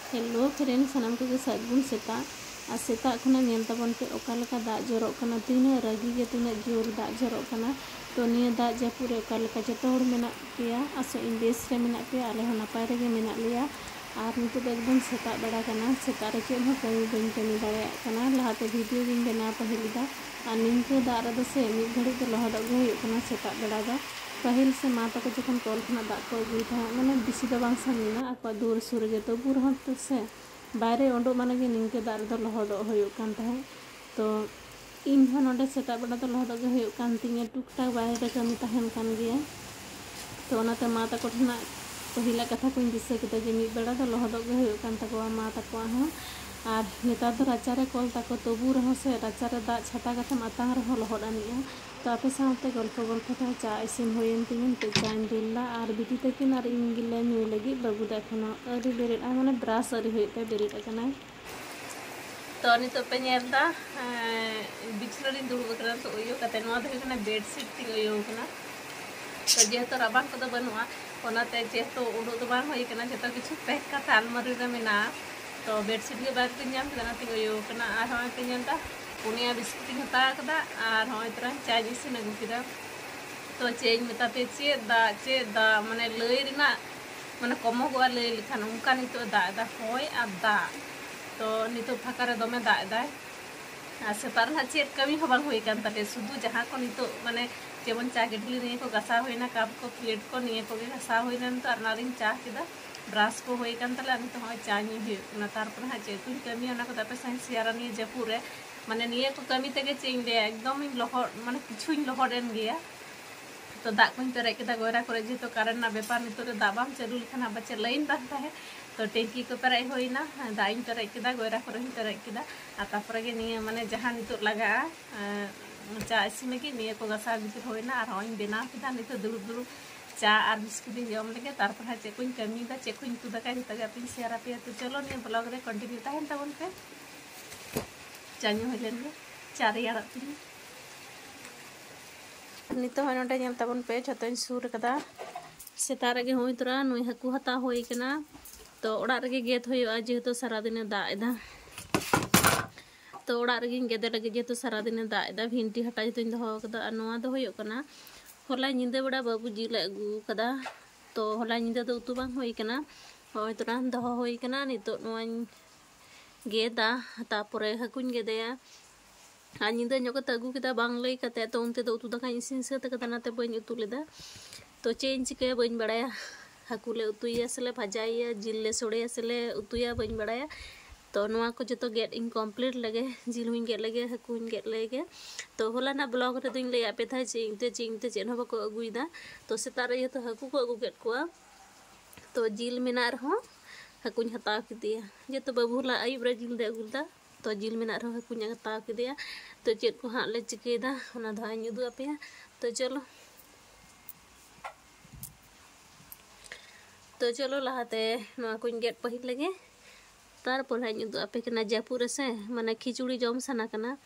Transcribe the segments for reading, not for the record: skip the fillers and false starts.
Hello friend सामान को सागुन सेता और सेता खना नेल तबन पे ओकालेका दाग जरो कना तीना रागी के तीना जोर दाग जरो कना तो निया दाग जापुरे ओकालेका जतो हर मेना पेया आसो इन बेस रे मेना पे आले हो नापाय रेगे मेना लिया और नितो एकदम सेता बड़ा कना सेता रे चेद हो कमी बन कमी दाड़ेया कना लहाते वीडियो गिन बना पहिलिदा और निंको दाग रे से मिद घड़ी तो लहद अगु हुयुग कना सेता बड़ा दा पहल से माँ तक जो कल खना दाग को अगुई था मैंने बेसि दो बांग सामीना आको दूर सुर गे तो बुर हम तो से बाहरे ओंडो माने गे निंके दाग दो लहद हुयुग कान था तो इन हो नोडे सेता बड़ा तो लहद गे हुयुग कान तिंगे टुक टाक बाहरे कमी तहन कान गिया तो ओनाते माँ तक ठना पहिला कथा को दिशा केदा जे मिद बेड़ा तो लहद गे हुयुग कान तको माँ तको हो और नेतार दो राचारे कल तको तबु रहो से राचारे दाग छाता कथम आतांग रहो लहद आनिया तो आपे साथे गल्प गल्प चा इसिन होयन तीन तो चाइन दुल्ला और बिटी तकिन और इन गिले न्यू लगी बाबू देखना अरी बेरेड माने ब्राश अरी होते बेरेड कना तो नितो पे नेलदा बिछलरी दुड़ब करा तो ओयो कते नवा दो कना बेडशीट ती ओयो कना तो जेतो राबान को बनुआ ओनाते जेतो उडो तो बांग होई कना जेतो किछु पैक का अलमारी रे मेना तो बेडशीट के बाद पे नाम कना ती ओयो कना आर होय पे नेलदा पुनिया बिस्कुट हता कदा और होय तरह चाय इसिन अगु किदा तो चेज मेतापे चेद दा माने लई रिना माने कमो गोआ लई लिखान उनका नितो दा होय आ दा तो नितो फाका रे दमे दा दाय आ सेतार ना चेद कमी हो बांग होई कान ताले सुदु जहां को नितो माने जेमन चा गेडली निये को गसा होइना कप को प्लेट को निये को गे गसा होइना तो अरनारिन चा किदा ब्रश को होई कान ताले नितो होय चा नि हि ना तार पर हा चेद कुन कमी ओना को तापे साइन सियारा नि जपुरे माने निये को कमी तेगे चेंग दे एकदम लहर माने किछुइन लहरेन गया तो दाग को पेरे केदा गोरा करे जे तो कारण ना बेपार नितो रे दाग बाम चलू लिखाना बच्चे लाइन बान ताहे तो टेंकी को पेरे होइना दाग इन पेरे केदा गोरा करे पेरे केदा आ तापर गे निये माने जहां नितो लगा चा इसिन के निये को गसा बिच होइना और होइन बेना केदा नितो दुरु दुरु चा और बिस्कुट जम लगे तारपर हा चे कोइन कमी दा चे कोइन तु दका जता अपन शेयर पे तो चलो निये ब्लॉग रे कंटिन्यू ताहेन ताबन पे चाñu हलेन चारे यार तीन नितो है नोटे नेल ताबन पे जतन सुर कदा सेता रे गे होई तरा नुई हकु हता होई कना तो ओड़ा रे गेत होयो जेहेतु सारा दिन दाग एदा तो ओड़ा रे गेदे लगे जेहेतु सारा दिन दाग एदा भिंटी हटा जतन दो कदा नोआ दो होयो कना होला निंदे बड़ा बाबू जी ले अगु कदा तो होला निंदे दो उतु बांग होई कना होय तरा दो होई कना नितो नोआ गेदा तापरे हकुन गेदेया आ निंदा ñoko अगु केदा बांग लई कते तो उनते दो उतु दका इसिन सेत कदा नाते बइन उतु लेदा तो चेंज चिके बइन बड़ाया हाकु ले उतुया सले भाजाया जिल ले सोड़ेया सले उतुया बइन बड़ाया तो नोआ को जतो गेट इनकम्प्लीट लगे जिल हुइन गेट लगे हाकु हुइन गेट लगे तो होला ना ब्लॉग रे दिन ले आपे था चिंगते चेन हो बको अगुइदा तो सेता रे तो हाकु को अगु गेट कोआ तो जिल मेना रहो हाकुन हताव किदिया जे तो बाबूला आयुब रे जिल दे अगुलदा तो जिल मेना रहो हाकुन हताव किदिया तो चेद को हां ले चिकेदा ओना धाइन उदु आपे तो चलो लहाते नोआ कुन गेट पहिल लगे तारपर हाइन उदु आपे कना जापुर से माने खिचुड़ी जम सना कना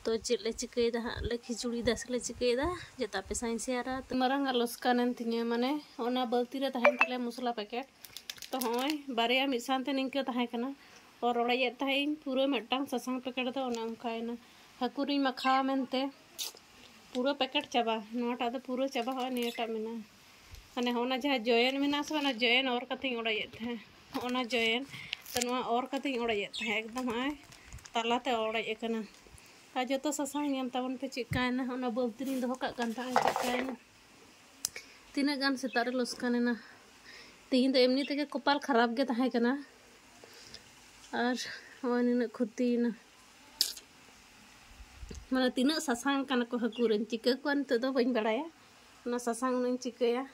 तो चेद ले चिकेदा हां ले खिचुड़ी दस ले चिकेदा जेता पे साइन शेयरा तो मरंगा लसकानन तिने माने ओना बलती रे ताहेन तले मसला पैकेट तो होय बारे मिसानते निंके ताहे कना और ओड़ाये ताहेन पूरा मट्टांग ससांग पैकेट तो ओना उनकायना हाकुरी मखा मेनते पूरा पैकेट चाबा नोटा तो पूरा चाबा हो नेटा मेना माने होना जहा जॉयन मेना से ना जॉयन और कते ओड़ाये थे ओना जॉयन तो नोआ और कते ओड़ाये थे एकदम आय तालाते ओड़ाये कना आ जतो ससांग नेम ताबन पे चिकायना ओना बलतरी दो का कान ता चिकायना तीना गान सेतारे लसकानेना तीन तो एमनी तक कपाल खराब के ताहे कना और वन खुतीना माने तीना ससांग कना को हकुरन चिका कोन तो दो बइन बड़ाया ना ससांग नन चिकाया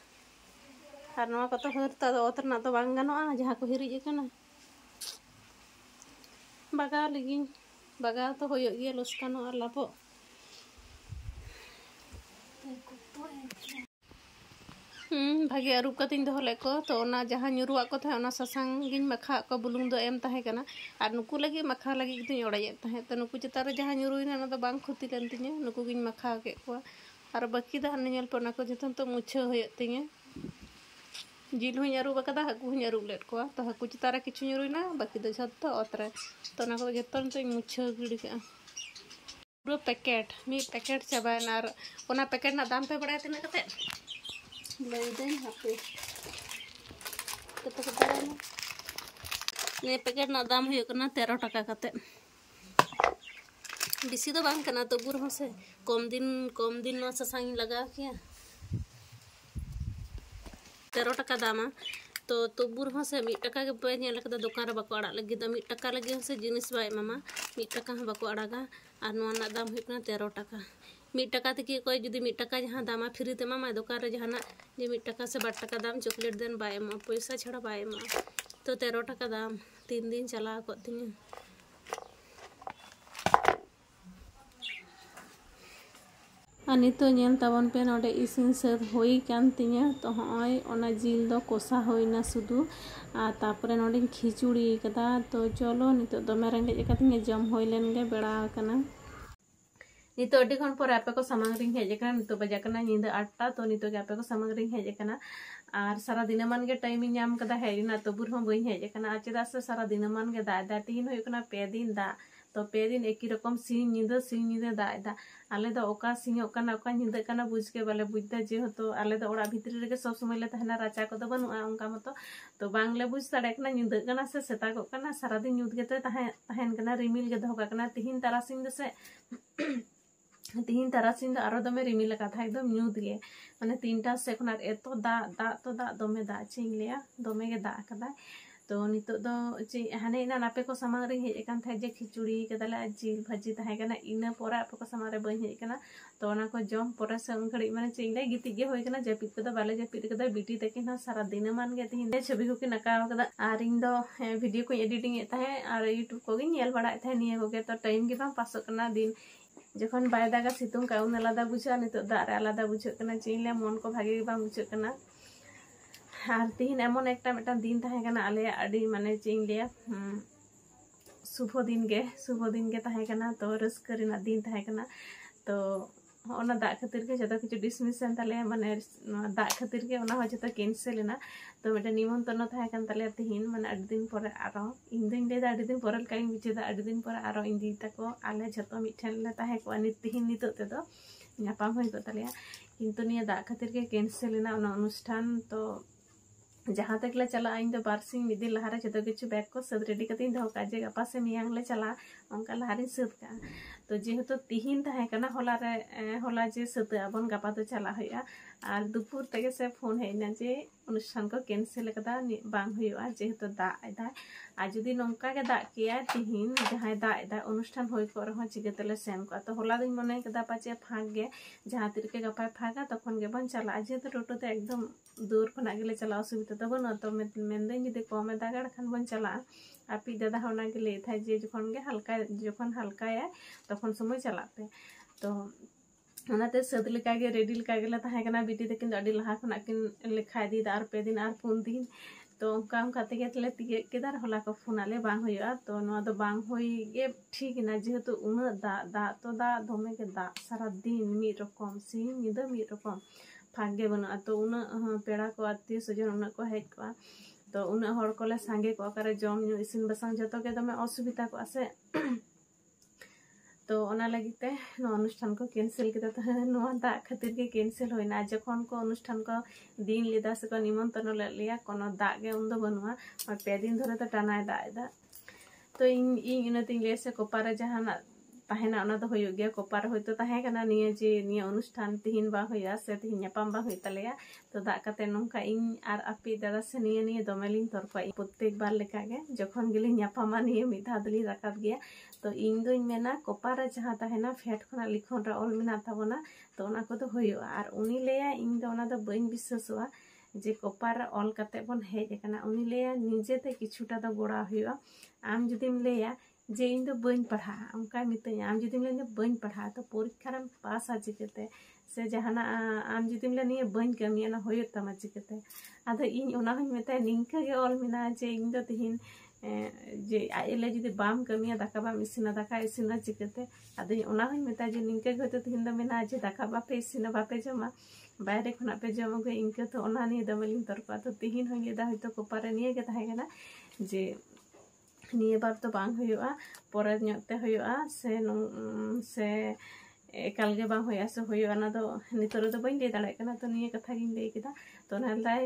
और नवा को तो हरता दो ओतना तो बांग गानोआ जहां को हिरिज कना बागा लगिन बागा तो होयो गे लसकानो और लापो भागे अरूब कतिन दो लेको तो ओना जहां नुरुआ को था ओना ससांग गिन मखा को बुलुंग दो एम ताहे कना और नुकु लगी मखा लगी कितनी ओड़ाये ताहे तो नुकु चितार जहां नुरुइना ना तो बांग खुती लेन तिने नुकु गिन मखा के को और बाकी दा नेल पर ना को जतन तो मुछे होय तिने जिल हूँ अरूब अकादा हाकू हूँ अरूब लेट को तो हाकू चितारे किछु ᱧᱩᱨᱩᱭना बाकी दो झोतो अतरे तो ना को जतो तो मुछा गिड़ी के पूरा पैकेट चाबायना और ओना पैकेट ना दाम पे बड़ाय तिना कते लई देन हापे कते कते ने पैकेट ना दाम हुई करना 13 टाका कते बेसी तो बांग करना तो बुर से कम दिन नो ससांग लगा किया 13 टाका दामा तो तुबुर से 1 टाका के पे नेल कदा दुकान रे बाको आड़ा लगी तो 1 टाका लगी से जिनिस बाय मामा 1 टाका हम बाको आड़ागा और नोना ना दाम हुई 13 टाका 1 टाका तक कोई जुदी 1 टाका जहां दामा फ्री ते मामा दुकान रे जहाना जे 1 टाका से 2 टाका दाम चॉकलेट देन बाय मा पैसा छड़ा बाय मा तो 13 टाका दाम 3 दिन चला को तिनी नितो नेल ताबन पे नोडे इसिन सद होई कान तिया तो हय ओना जिल दो कोसा होइना सुदु आ तापरे नोडे खिचुड़ी कदा तो चलो नितो दमे रेंगे एकतिने जम होई लेन गे बेड़ा कना नितो अडी खन पर आपे को सामंग रिंग हेजे कना नितो बजा कना निंदा 8टा तो नितो के आपे को सामंग रिंग हेजे कना और सारा दिन मन के टाइम नाम कदा हेरिना तो बुर हम बई हेजे कना चेदा से सारा दिन मन के दा तीन होय कना 2 दिन दा तो 2 दिन एक ही रकम सिंह निंदा दा आले दा ओका सिंह ओका ओका निंदा कना बुझ के बाले बुझदा जे होतो आले दा ओड़ा भितरी रे सब समय ले तहना राचा को तो बनुआ उनका मतो तो बांगले बुझ साडे कना निंदा कना से सेता को कना सारा दिन न्यूद के तहन कना रिमिल के दहो कना तिहिन तारासिंग से तिहिन तारासिंग आरो दमे रिमिल का था एकदम न्यूद गे माने 3टा से खना एतो दा दमे दा चिंग लिया दमे के दा कदा तो नितो दो चे हाने इना नापे को सामान रे हेज कान था जे खिचुड़ी कदला जिल भाजी ताहे कना इना पोरा आपे को सामान रे बई हेज कना तो ओना को जम पोरा से उनखड़ी माने चिंगले गिति गे होय कना जपित कदा बाले जपित कदा बिटी तके ना सारा दिन मान गे तिन छवि को कि नका कदा आर इन दो वीडियो को एडिटिंग ए ताहे और यूट्यूब को गे नेल बड़ा थाहे निये को गे तो टाइम गे बा पास कना दिन जखन बाय दागा सितुंग का उन आलादा बुझा नितो दा रे आलादा बुझ कना चिंगले मन को भागे बा बुझ कना और तीन एमन एक दिन तहकना आले अड़ी माने चिंग लिया शुभ दिन के तहकना तो रस्करिना दिन तहकना तो ओना दा खातिर के जतो किछु डिसमिशन ताले माने दा खातिर के ओना हो जतो कैंसिल ना तो मेटा निमंत्रण तहकन ताले तीन माने अड़ी दिन पर आरो इन दिन ले अड़ी दिन पर काई बिचे दा अड़ी दिन पर आरो इन दी तको आले जतो मिठन ले तहको अनि तीन नितो ते दो ᱧᱟᱯᱟᱢ होई को ताले किंतु निया दा खातिर के कैंसिल ना ओना अनुष्ठान तो जहाँ तक ले चला इन बारसिंग मिदिन लहारे जो किछु बैग को सद रेडी कते दो काजे गपा से मियांग ले चला उनका लहारे सद का तो जेहेतु तिहिन तहे कना होला जे सद अबन गपा तो चला होया और दुपुर तक से फोन हेना जे अनुष्ठान को कैंसिल कदा बांग होया जेहेतु दा आदा आ जुदी नोंका के दा किया तिहिन जहां दा आदा अनुष्ठान होय को रहो चिगतले सेन को तो होला दिन मने कदा पाचे फाग गे जहां तिर के गपा फागा तखन गे बन चला जेहेतु टोटो ते एकदम दूर खना गेले चला असुविधा तो बन तो मेनदे जुदी कमे दागा खान बन चला आपी दादा होना के ले था जे जखन गे हल्का जखन हल्का है तखन समय चलाते तो ओनाते सद लेका गे रेडी लेका गेला ताहे कना बिटी तकिन अडी लहा खना किन लेखा दी आर 2 दिन आर 4 दिन तो काम खाते के तले तिगे केदार होला को फोन आले बांग होया तो नो दो बांग होई गे ठीक ना जेहेतु उना दा तो दा धोमे के दा सारा दिन मी रकम सी निदा मी रकम भाग्य बना तो उना पेड़ा को आत्तीय स्वजन उना को हेज को तो उना हर कोले सांगे को करे जम न्यू इसिन बसांग जतो के दमे असुविधा को आसे तो ओना लगिते नो अनुष्ठान को कैंसिल किदा तो नो दा खातिर के कैंसिल होइना जखन को अनुष्ठान को दिन लेदा से को निमंत्रण ले लिया कोनो दा गे उन दो बनुआ और 2 दिन धरे तो टानाय दा तो इन इनते ले से कोपारे जहाना ताहेना ओना तो होयो गया कोपार होइतो ताहे कना निये जे निये अनुष्ठान तिहिन बा होया से तिहिन ᱧᱟᱯᱟᱢ बा होय तलेया तो दा काते नोंका इन आर अपी दादा से निये दोमेलिन तोरको प्रत्येक बार लेका गे जखन गेली ᱧᱟᱯᱟᱢा निये मिधा दली राकाब गया तो इन दोई मेना कोपार जहां ताहेना फेट खना लिखन रा ऑल मेना ताबोना तो ओना को तो होयो आर उनी लेया इन दो ओना दो बइन विश्वासवा जे कोपार ऑल काते बन हेज कना उनी लेया निजेते किछुटा तो गोड़ा होयो आम जुदिम लेया जे इन दो बइन पढ़ा उनका मितई आम जुदिम ले बइन पढ़ा तो परीक्षा रे पास आ चिकते से जहाना आम जुदिम ले निये बइन कमिया ना होयो तमा चिकते आदो इन ओना हई मेता निंका गे ऑल मिना जे इन दो तिहिन जे आइले जुदी बाम कमिया दाका बाम इसिना दाका इसिना चिकते आदो ओना हई मेता जे निंका गे तो तिहिन दो मेना जे दाका बापे इसिना बापे जमा बाहरे खुना पे जम अगुया इनके तो ओना निये दमेलिंग तर्कवा। तो तिहिन हों लेदा हयतो कोपारे निये गे ताहें कना जे निये बार तो बांग हुयुआ परे ᱧᱚᱜ हुयुआ से एकाल गे बांग हुयुआ से हुयुआ ना दो नितो रे दो बाइन ले दाड़े कना। तो निये कथा गिन ले केदा तो नालदाय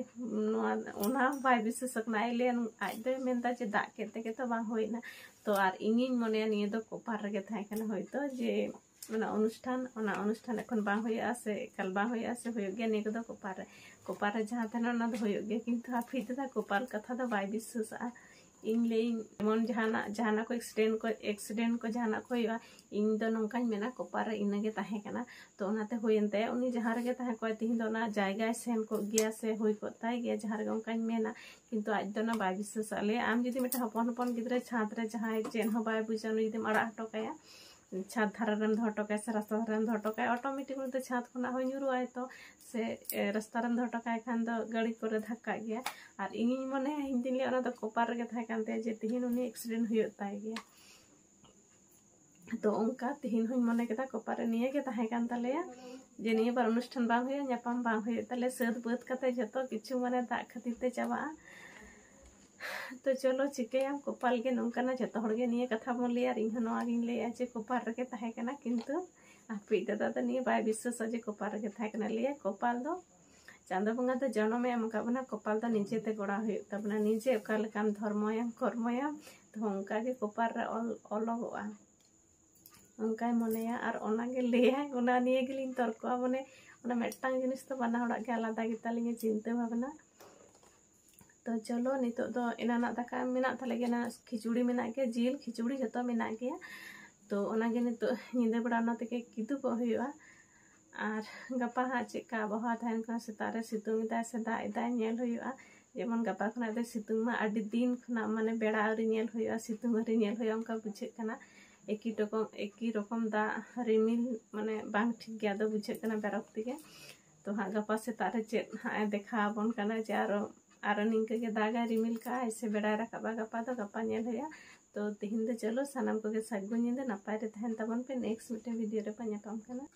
ओना बाय विश्वास कना आइले आज दो मेनदा जे दाग केते के तो बांग हुइना। तो आर इनिन मने निये दो कोपार रे गे थाहे कना हयतो जे ओना अनुष्ठान एखन बांग हुयुआ से एकाल बांग हुयुआ से हुयुग गे निये दो कोपार रे जहां थाना ओना दो हुयुग गे किंतु हाफिज दा कोपार कथा दो बाय विश्वासा इन लेमन जहाना को एक्सीडेंट को जहाना को हुआ इन दो नौका मेना कोपार इनगे ताहे कना। तो ओनाते हुयनते उनी जहां रेगे ताहे को तिहिन दो ना जायगा सेन को गया से हुई को ताई गया जहां रेगे ओनका मेना किंतु आज दो ना बाय विश्वास आले आम जदि मेटा हपन हपन गिद्रे छात रे जहां चेन हो बाय बुझा उनी जदि अड़ा हटो काया छात धारा रेम धो हटो काया से रास्ता धारा रेम धो हटो काया ऑटोमेटिक उनते छात खुना हो न्युरुआय तो से रास्ता रेम धो हटो काया खान दो गाड़ी करे धक्का गया। और इनिन मने इन दिन ले ओना दो कोपार रे थाहे कानते जे तिहिन उनी एक्सीडेंट हुयुग ताय गया। तो उनका तिहिन हुई मने केदा कोपार निये गे ताहे कान तालेया जे निये बार अनुष्ठान बांग हुयुआ ᱧᱟᱯᱟᱢ बांग हुयुग ताले सद बात कते जतो किछु माने दाग खातिर ते चाबा। तो चलो चिकेयाम कोपाल गे नोंकाना जतो हड़ गे निये कथा बोन लिया इन नोआ गिन लेया जे कोपार रे ताहे काना किंतु आपि दादा तो निये बाय विश्वास जे कोपार रे ताहे काना लिया कोपाल दो चांदो बंगा तो जनमे एम काबना कोपाल तो निजे ते गोड़ा हुयुग ताबना निजे ओका लेकान धर्मयाम कर्मयाम तो उनका गे कोपार रे अलगोआ उनका मनेया और ओनागे लेया ओना निये गेलिन तर्कवा मने ओना मेटटांग जिनिस तो बाना हड़ा गे आलादा गेतालिंगे चिंता भावना। तो चलो नितो दो एनाना दाका मेना थाले गे ना खिचुड़ी मेना गे जिल खिचुड़ी जतो मेना गया। तो ओनागे नितो निंदा बड़ा ओना तेके किदु को हुयुआ और गपा हाँ चेका आबहावा थाहन का सेतारे सितुंग दा से दाग दा नेल हुयुआ जेमन गपा खना दे सितुंग मा आडी दिन खना माने बेड़ा आरी नेल हुयुआ सितुंग आरी नेल हुयुआ उनका बुझे कना एकी रकम दा रिमिल माने बांग ठीक गया दो बुझे कना बेरक्ति के। तो हाँ गपा सेतारे चेक हाँ देखा बन कना जे आरो निंके के दागा रिमिल का ऐसे बेड़ा राकाबा गपा दो गपा नेल हुयुआ। तो तिहिन दो चलो सानाम को के सागुन निंदा नापाय रे तहन ताबन पे नेक्स्ट मिटे वीडियो रे पा ᱧᱟᱯᱟᱢ कना।